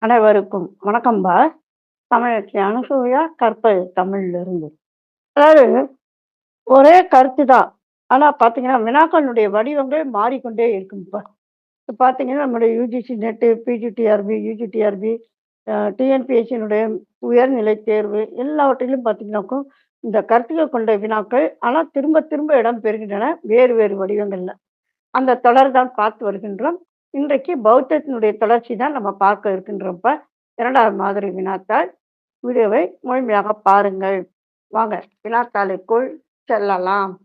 அனைவருக்கும் வணக்கம்பா. தமிழச்சி அனுசூயா கற்பது தமிழ்லிருந்து. அதாவது ஒரே கருத்து தான். ஆனா பார்த்தீங்கன்னா, வினாக்களுடைய வடிவங்கள் மாறிக்கொண்டே இருக்கும்ப்பா. இப்ப பார்த்தீங்கன்னா, நம்முடைய யுஜிசி நெட்டு, பிஜிடிஆர்பி, யுஜிடிஆர்பி, டிஎன்பிஎஸ்சியினுடைய உயர்நிலை தேர்வு எல்லாவற்றிலும் பார்த்தீங்கன்னாக்கும், இந்த கருத்துக்கள் கொண்ட வினாக்கள் ஆனா திரும்ப திரும்ப இடம் பெறுகின்றன, வேறு வேறு வடிவங்கள்ல. அந்த தொடர் தான் பார்த்து வருகின்றோம். இன்றைக்கு பௌத்தத்தினுடைய தொடர்ச்சி தான் நம்ம பார்க்க இருக்கின்றோம்ப்பா. 2வது மாதிரி வினாத்தாள். வீடியோவை முழுமையாக பாருங்கள். வாங்க வினாத்தாளுக்குள் செல்லலாம்.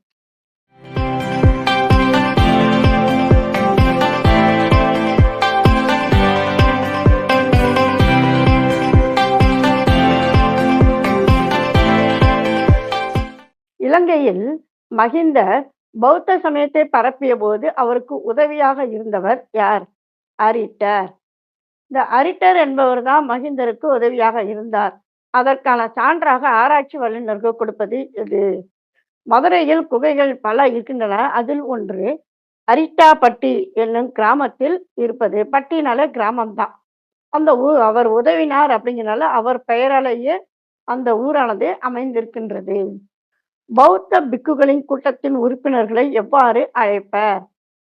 இலங்கையில் மகிந்தர் பௌத்த சமயத்தை பரப்பியபோது அவருக்கு உதவியாக இருந்தவர் யார்? அரிட்டர். இந்த அரிட்டர் என்பவர் தான் மகிந்தருக்கு உதவியாக இருந்தார். அதற்கான சான்றாக ஆராய்ச்சி வல்லுநர்கள் கொடுப்பது எது? மதுரையில் குகைகள் பல இருக்கின்றன. அதில் ஒன்று அரிட்டாப்பட்டி என்னும் கிராமத்தில் இருப்பது. பட்டினாலே கிராமம் தான். அந்த ஊர் அவர் உதவினார் அப்படிங்கிறனால அவர் பெயராலேயே அந்த ஊரானது அமைந்திருக்கின்றது. பௌத்த பிக்குகளின் கூட்டத்தின் உறுப்பினர்களை எவ்வாறு அழைப்பர்?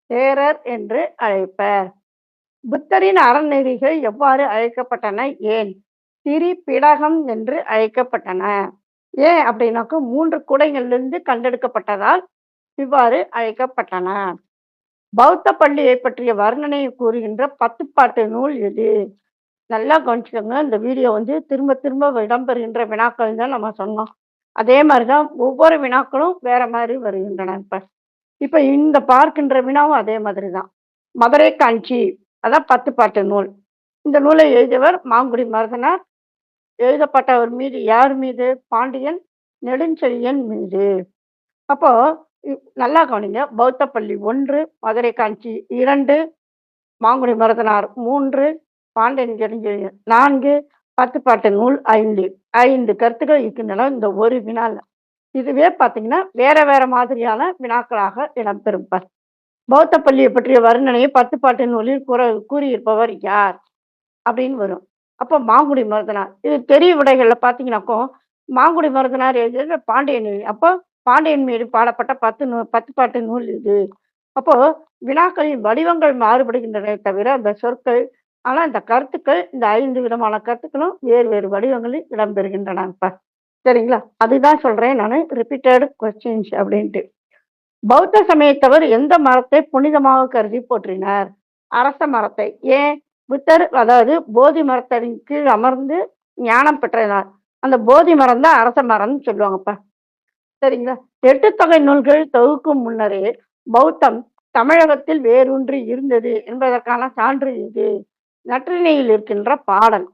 தேரர் என்று அழைப்பர். புத்தரின் அறநெறிகள் எவ்வாறு அழைக்கப்பட்டன? ஏன்? திரிபிடகம் என்று அழைக்கப்பட்டன. ஏன் அப்படின்னாக்க 3 குடைகளிலிருந்து கண்டெடுக்கப்பட்டதால் இவ்வாறு அழைக்கப்பட்டன. பௌத்த பள்ளியை பற்றிய வர்ணனையை கூறுகின்ற 10 பாட்டு நூல் எது? நல்லா கவனிச்சுக்கோங்க. இந்த வீடியோ திரும்ப திரும்ப இடம்பெறுகின்ற வினாக்கள் தான் நம்ம சொன்னோம். அதே மாதிரிதான் ஒவ்வொரு வினாக்களும் வேற மாதிரி வருகின்றன. இப்ப இந்த பார்க்கின்ற வினாவும் அதே மாதிரி தான். மதுரை காஞ்சி அதான் 10 பாட்டு நூல். இந்த நூலை எழுதியவர் மாங்குடி மருதனார். எழுதப்பட்டவர் மீது யார் மீது? பாண்டியன் நெடுஞ்செழியன் மீது. அப்போ நல்லா கவனிங்க. பௌத்த பள்ளி 1, மதுரை காஞ்சி 2, மாங்குடி மருதனார் 3, பாண்டியன் நெடுஞ்செழியன் 4, 10 பாட்டு நூல் 5. 5 கருத்துக்கள் இருக்கின்றன இந்த ஒரு வினால. இதுவே பார்த்தீங்கன்னா வேற வேற மாதிரியான வினாக்களாக இடம்பெறும். பௌத்த பள்ளியை பற்றிய வர்ணனையை 10 பாட்டு நூலில் கூறியிருப்பவர் யார் அப்படின்னு வரும். அப்போ மாங்குடி மருதனார். இது தெரிய விடைகள்ல பார்த்தீங்கன்னாக்கோ மாங்குடி மருதனார் எழுதியது பாண்டியன். அப்போ பாண்டியன் மீது பாடப்பட்ட 10 பாட்டு நூல் இது. அப்போ வினாக்களின் வடிவங்கள் மாறுபடுகின்றன தவிர அந்த சொற்கள் ஆனா இந்த கருத்துக்கள் இந்த 5 விதமான கருத்துக்களும் வேறு வேறு வடிவங்களில் இடம்பெறுகின்றன. சரிங்களா? அதுதான் சொல்றேன் நான் ரிப்பீட்டட் கொஸ்டின்ஸ் அப்படின்ட்டு. பௌத்த சமயத்தவர் எந்த மரத்தை புனிதமாக கருதி போற்றினார்? அரச மரத்தை. ஏன்? புத்தர் அதாவது போதி மரத்தடின் கீழ் அமர்ந்து ஞானம் பெற்றனார். அந்த போதி மரம் தான் அரச மரம்னு சொல்லுவாங்கப்பா. சரிங்களா? 8 தொகை நூல்கள் தொகுக்கும் முன்னரே பௌத்தம் தமிழகத்தில் வேரூன்றி இருந்தது என்பதற்கான சான்று இது. நற்றிணையில் இருக்கின்ற பாடல்.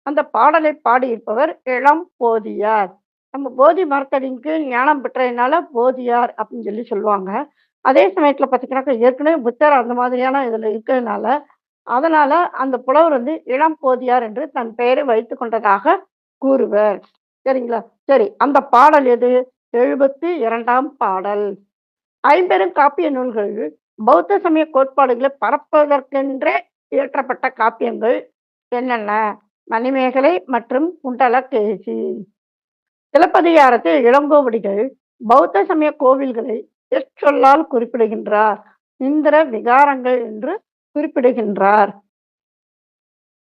அந்த பாடலை பாடியிருப்பவர் இளம் போதியார். நம்ம போதி மரத்தடின் கீழ் ஞானம் பெற்றதுனால போதியார் அப்படின்னு சொல்லுவாங்க. அதே சமயத்துல பார்த்தீங்கன்னாக்கா ஏற்கனவே புத்தர் அந்த மாதிரியான இதுல இருக்கிறதுனால அதனால அந்த புலவர் இளம் போதியார் என்று தன் பெயரை வைத்துக் கொண்டதாக கூறுவர். சரிங்களா? சரி, அந்த பாடல் எது? 72ஆம் பாடல். ஐம்பெரும் காப்பிய நூல்கள் பௌத்த சமய கோட்பாடுகளை பரப்புவதற்கென்றே இயற்றப்பட்ட காப்பியங்கள் என்னென்ன? மணிமேகலை மற்றும் குண்டலகேசி. சிலப்பதிகாரத்தில் இளங்கோவடிகள் பௌத்த சமய கோவில்களை எச்சொல்லால் குறிப்பிடுகின்றார்? இந்திர விகாரங்கள் என்று குறிப்பிடுகின்றார்.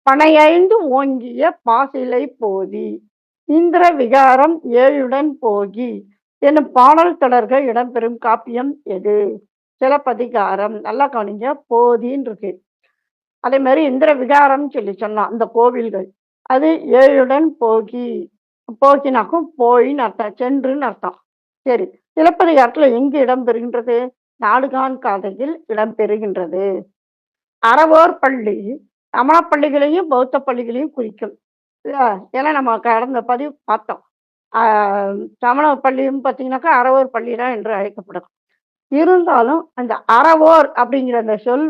பனையைந்து ஓங்கிய பாசிலை போதி, இந்திர விகாரம் 7உடன் போகி என்னும் பாடல் தொடர்கள் இடம்பெறும் காப்பியம் எது? சிலப்பதிகாரம். நல்லா கவனிங்க. போதின்னு இருக்கு. அதே மாதிரி இந்திர விகாரம் சொன்னோம் அந்த கோவில்கள். அது 7உடன் போகி. போகினாக்கும் போயின்னு அர்த்தம், சென்றுன்னு அர்த்தம். சரி, சிலப்பதிகாரத்துல எங்கு இடம்பெறுகின்றது? நாடுகான் காதையில் இடம்பெறுகின்றது. அறவோர் பள்ளி சமண பள்ளிகளையும் பௌத்த பள்ளிகளையும் குறிக்கும். ஏன்னா நம்ம கடந்த பதிவு பார்த்தோம். சமண பள்ளியும் பார்த்தீங்கன்னாக்கா அறவோர் பள்ளி தான் என்று அழைக்கப்படும். இருந்தாலும் அந்த அறவோர் அப்படிங்கிற அந்த சொல்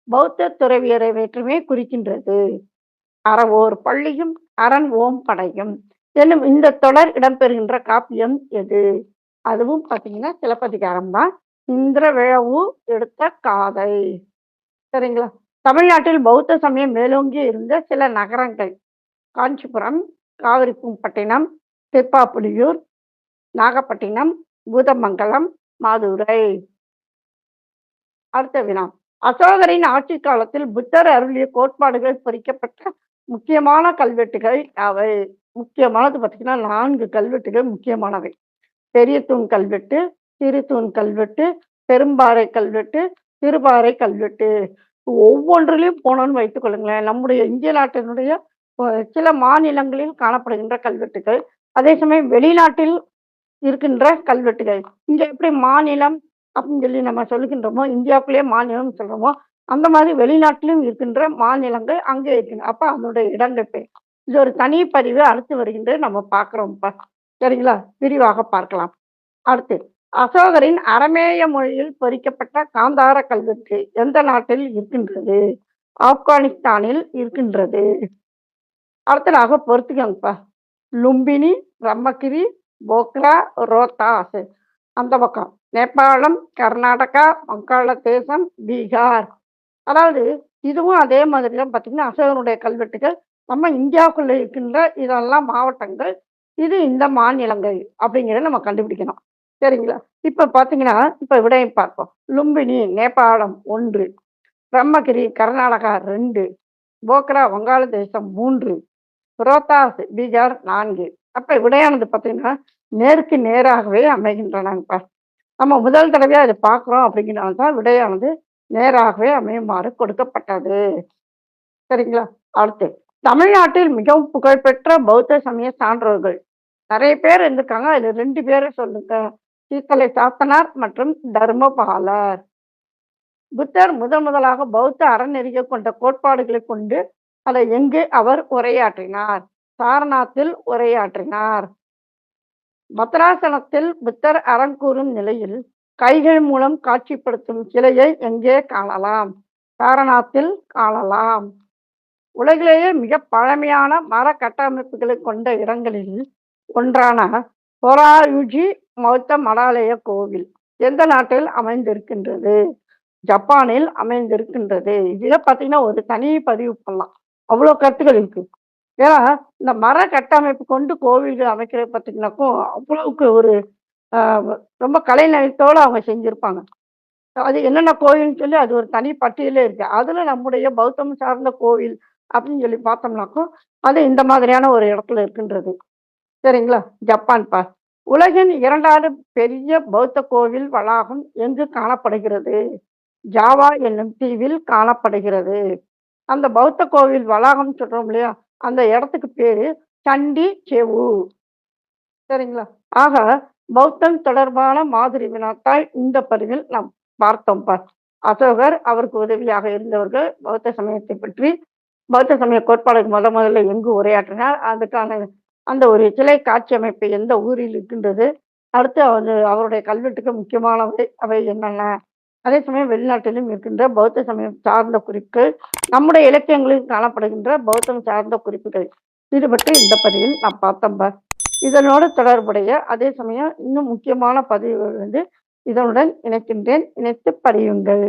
பௌத்த துறவியரை வேற்றுமே குறிக்கின்றது. அறவோர் பள்ளியும் அரண் ஓம் படையும் என்னும் இந்த தொடர் இடம்பெறுகின்ற காப்பியம் எது? அதுவும் பார்த்தீங்கன்னா சிலப்பதிகாரம் தான். இந்திர விழவு எடுத்த காதை. சரிங்களா? தமிழ்நாட்டில் பௌத்த சமயம் மேலோங்கி இருந்த சில நகரங்கள்: காஞ்சிபுரம், காவிரிப்பூம்பட்டினம், திருப்பாப்புலியூர், நாகப்பட்டினம், பூதமங்கலம், மதுரை. அடுத்த வினா: அசோகரின் ஆட்சி காலத்தில் புத்தர் அருளிய கோட்பாடுகள் பொறிக்கப்பட்ட முக்கியமான கல்வெட்டுகள் யாவை? முக்கியமானது பார்த்தீங்கன்னா 4 கல்வெட்டுகள் முக்கியமானவை. பெரிய தூண் கல்வெட்டு, சிறு தூண் கல்வெட்டு, பெரும்பாறை கல்வெட்டு, சிறுபாறை கல்வெட்டு. ஒவ்வொன்றிலும் போனோம்னு வைத்துக் கொள்ளுங்களேன், நம்முடைய இந்திய நாட்டினுடைய சில மாநிலங்களில் காணப்படுகின்ற கல்வெட்டுகள், அதே சமயம் வெளிநாட்டில் இருக்கின்ற கல்வெட்டுகள். இங்க எப்படி மாநிலம் அப்படின்னு சொல்லி நம்ம சொல்லுகின்றோமோ, இந்தியாவுக்குள்ளேயே மாநிலம் சொல்றோமோ, அந்த மாதிரி வெளிநாட்டிலும் இருக்கின்ற மாநிலங்கள் அங்கே இருக்குங்க. அப்ப அதனுடைய இடங்கள் பெயர். இது ஒரு தனி பதிவு அடுத்து வருகின்றது நம்ம பார்க்கிறோம்ப்பா. சரிங்களா? விரிவாக பார்க்கலாம். அடுத்து, அசோகரின் அரமேய மொழியில் பொறிக்கப்பட்ட காந்தார கல்வெட்டு எந்த நாட்டில் இருக்கின்றது? ஆப்கானிஸ்தானில் இருக்கின்றது. அடுத்ததாக பொறுத்துக்கங்கப்பா. லும்பினி, பிரம்மகிரி, போக்ரா, ரோத்தாஸ். அந்த பக்கம் நேபாளம், கர்நாடகா, வங்காளதேசம், பீகார். அதாவது இதுவும் அதே மாதிரி தான் பார்த்தீங்கன்னா, அசோகனுடைய கல்வெட்டுகள் நம்ம இந்தியாவுக்குள்ள இருக்கின்ற இதெல்லாம் மாவட்டங்கள். இது இந்த மாநிலங்கள் அப்படிங்கிறத நம்ம கண்டுபிடிக்கணும். சரிங்களா? இப்ப பார்த்தீங்கன்னா, இப்ப விடையை பார்ப்போம். லும்பினி நேபாளம் 1, பிரம்மகிரி கர்நாடகா 2, போக்ரா வங்காளதேசம் 3, ரோத்தாஸ் பீகார் 4. அப்ப விடையானது பார்த்தீங்கன்னா, நேருக்கு நேராகவே அமைகின்றனப்பா. நம்ம முதல் தடவையா இத பார்க்குறோம் அப்படிங்கிறனால தான் விடையானது நேராகவே அமையுமாறு கொடுக்கப்பட்டது. சரிங்களா? அடுத்து, தமிழ்நாட்டில் மிகவும் புகழ்பெற்ற பௌத்த சமய சான்றோர்கள். நெறைய பேர் இருந்திருக்காங்க. அதுல 2 பேர சொல்லுங்க. சீத்தலை சாத்தனார் மற்றும் தர்மபாலர். புத்தர் முதலாக பௌத்த அறநெறிகள் கொண்ட கோட்பாடுகளை கொண்டு அதை எங்கு அவர் உரையாற்றினார்? சாரநாத்தில் உரையாற்றினார். பத்ராசனத்தில் புத்தர் அறங்கூறும் நிலையில் கைகள் மூலம் காட்சிப்படுத்தும் சிலையை எங்கே காணலாம்? சாரநாத்தில் காணலாம். உலகிலேயே மிக பழமையான மர கட்டமைப்புகளை கொண்ட இடங்களில் ஒன்றான ஹொராயுஜி பௌத்த மடாலய கோவில் எந்த நாட்டில் அமைந்திருக்கின்றது? ஜப்பானில் அமைந்திருக்கின்றது. இதுல பார்த்தீங்கன்னா ஒரு தனி பதிவு பண்ணலாம். அவ்வளோ கருத்துக்கள் இருக்கு. ஏன்னா இந்த மர கட்டமைப்பு கொண்டு கோவில்கள் அமைக்கிறது பார்த்தீங்கன்னாக்கும் அவ்வளவுக்கு ஒரு ரொம்ப கலைநயத்தோட அவங்க செஞ்சிருப்பாங்க. அது என்னென்ன கோயில்னு சொல்லி அது ஒரு தனி பட்டியலே இருக்கு. அதுல நம்முடைய பௌத்தம் சார்ந்த கோவில் அப்படின்னு சொல்லி பார்த்தோம்னாக்கும், அது இந்த மாதிரியான ஒரு இடத்துல இருக்கின்றது. சரிங்களா? ஜப்பான் பா. உலகின் 2வது பெரிய பௌத்த கோவில் வளாகம் எங்கு காணப்படுகிறது? ஜாவா என்னும் தீவில் காணப்படுகிறது. அந்த பௌத்த கோவில் வளாகம் சொல்றோம் இல்லையா? அந்த இடத்துக்கு பேரு சண்டி செவு. சரிங்களா? ஆக பௌத்தம் தொடர்பான மாதிரி வினாத்தாள் இந்த பதிவில் நாம் பார்த்தோம்ப்பா. அசோகர், அவருக்கு உதவியாக இருந்தவர்கள், பௌத்த சமயத்தை பற்றி, பௌத்த சமய கோட்பாடுக்கு முதல்ல எங்கு உரையாற்றினார், அதுக்கான அந்த ஒரு சிலை காட்சி அமைப்பு எந்த ஊரில் இருக்கின்றது, அடுத்து அவருடைய கல்வெட்டுக்கு முக்கியமானவை அவை என்னென்ன, அதே சமயம் வெளிநாட்டிலும் இருக்கின்ற பௌத்த சமயம் சார்ந்த குறிப்புகள், நம்முடைய இலக்கியங்களில் காணப்படுகின்ற பௌத்தம் சார்ந்த குறிப்புகள், இது பற்றி இந்த பதிவில் நான் பார்த்தோம்பா. இதனோடு தொடர்புடைய அதே சமயம் இன்னும் முக்கியமான பதிவுகள் இதனுடன் இணைக்கின்றேன். இணைத்து படியுங்கள்.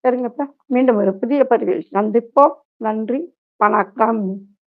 சரிங்கப்பா. மீண்டும் ஒரு புதிய பதிவில் சந்திப்போம். நன்றி. வணக்கம்.